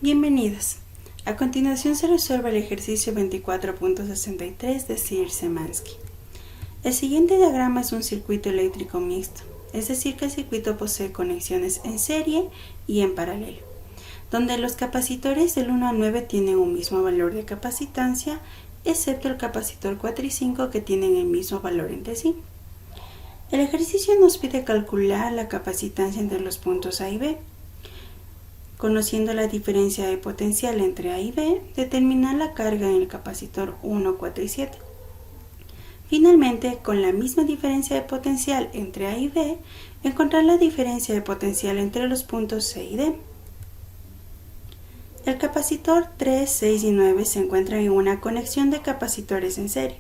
Bienvenidos. A continuación se resuelve el ejercicio 24.63 de Szyr-Szymanski. El siguiente diagrama es un circuito eléctrico mixto, es decir que el circuito posee conexiones en serie y en paralelo, donde los capacitores del 1 al 9 tienen un mismo valor de capacitancia, excepto el capacitor 4 y 5 que tienen el mismo valor entre sí. El ejercicio nos pide calcular la capacitancia entre los puntos A y B. Conociendo la diferencia de potencial entre A y B, determinar la carga en el capacitor 1, 4 y 7. Finalmente, con la misma diferencia de potencial entre A y B, encontrar la diferencia de potencial entre los puntos C y D. El capacitor 3, 6 y 9 se encuentran en una conexión de capacitores en serie.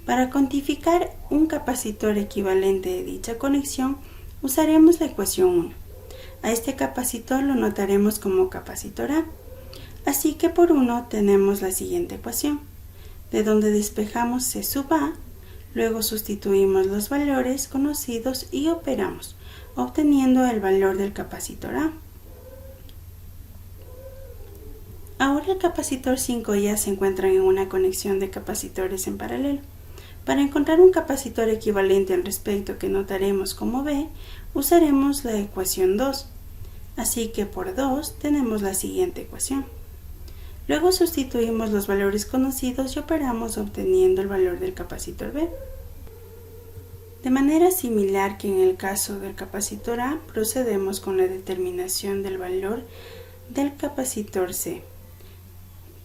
Para cuantificar un capacitor equivalente de dicha conexión, usaremos la ecuación 1. A este capacitor lo notaremos como capacitor A. Así que por 1 tenemos la siguiente ecuación, de donde despejamos C sub A, luego sustituimos los valores conocidos y operamos, obteniendo el valor del capacitor A. Ahora el capacitor 5 ya se encuentra en una conexión de capacitores en paralelo. Para encontrar un capacitor equivalente al respecto que notaremos como B, usaremos la ecuación 2. Así que por 2 tenemos la siguiente ecuación. Luego sustituimos los valores conocidos y operamos obteniendo el valor del capacitor B. De manera similar que en el caso del capacitor A, procedemos con la determinación del valor del capacitor C,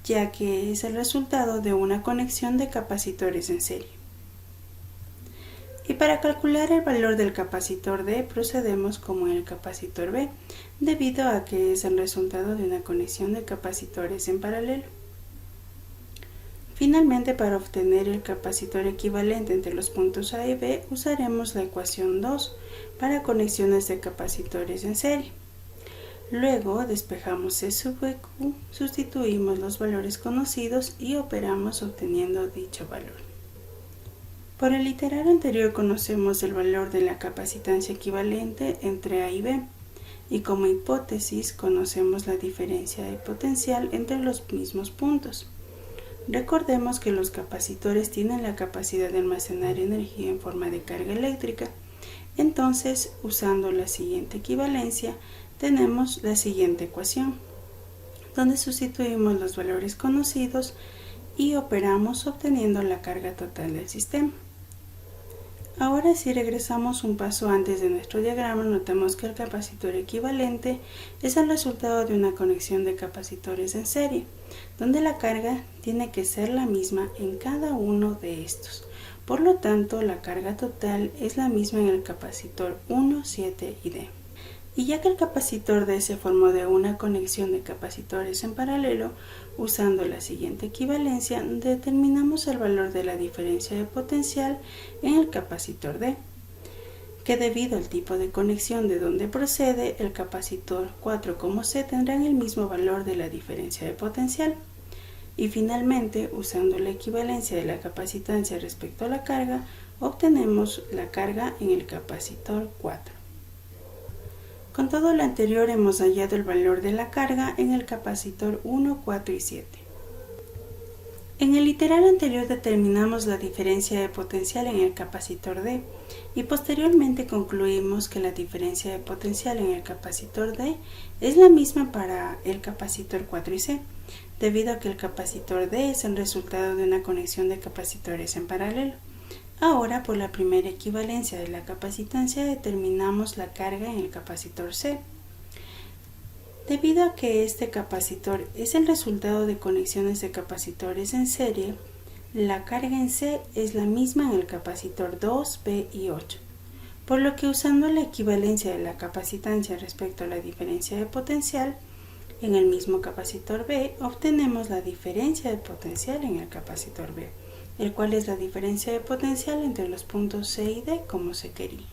ya que es el resultado de una conexión de capacitores en serie. Y para calcular el valor del capacitor D, procedemos como en el capacitor B, debido a que es el resultado de una conexión de capacitores en paralelo. Finalmente, para obtener el capacitor equivalente entre los puntos A y B, usaremos la ecuación 2 para conexiones de capacitores en serie. Luego despejamos C sub Q, sustituimos los valores conocidos y operamos obteniendo dicho valor. Por el iterario anterior conocemos el valor de la capacitancia equivalente entre A y B, y como hipótesis conocemos la diferencia de potencial entre los mismos puntos. Recordemos que los capacitores tienen la capacidad de almacenar energía en forma de carga eléctrica, entonces usando la siguiente equivalencia tenemos la siguiente ecuación, donde sustituimos los valores conocidos y operamos obteniendo la carga total del sistema. Ahora, si regresamos un paso antes de nuestro diagrama, notamos que el capacitor equivalente es el resultado de una conexión de capacitores en serie, donde la carga tiene que ser la misma en cada uno de estos. Por lo tanto, la carga total es la misma en el capacitor 1, 7 y D. Y ya que el capacitor D se formó de una conexión de capacitores en paralelo, usando la siguiente equivalencia, determinamos el valor de la diferencia de potencial en el capacitor D, que debido al tipo de conexión de donde procede, el capacitor 4 como C tendrán el mismo valor de la diferencia de potencial. Y finalmente, usando la equivalencia de la capacitancia respecto a la carga, obtenemos la carga en el capacitor 4. Con todo lo anterior hemos hallado el valor de la carga en el capacitor 1, 4 y 7. En el iterario anterior determinamos la diferencia de potencial en el capacitor D y posteriormente concluimos que la diferencia de potencial en el capacitor D es la misma para el capacitor 4 y C, debido a que el capacitor D es el resultado de una conexión de capacitores en paralelo. Ahora, por la primera equivalencia de la capacitancia, determinamos la carga en el capacitor C. Debido a que este capacitor es el resultado de conexiones de capacitores en serie, la carga en C es la misma en el capacitor 2, B y 8. Por lo que usando la equivalencia de la capacitancia respecto a la diferencia de potencial, en el mismo capacitor B obtenemos la diferencia de potencial en el capacitor B, el cual es la diferencia de potencial entre los puntos C y D como se quería.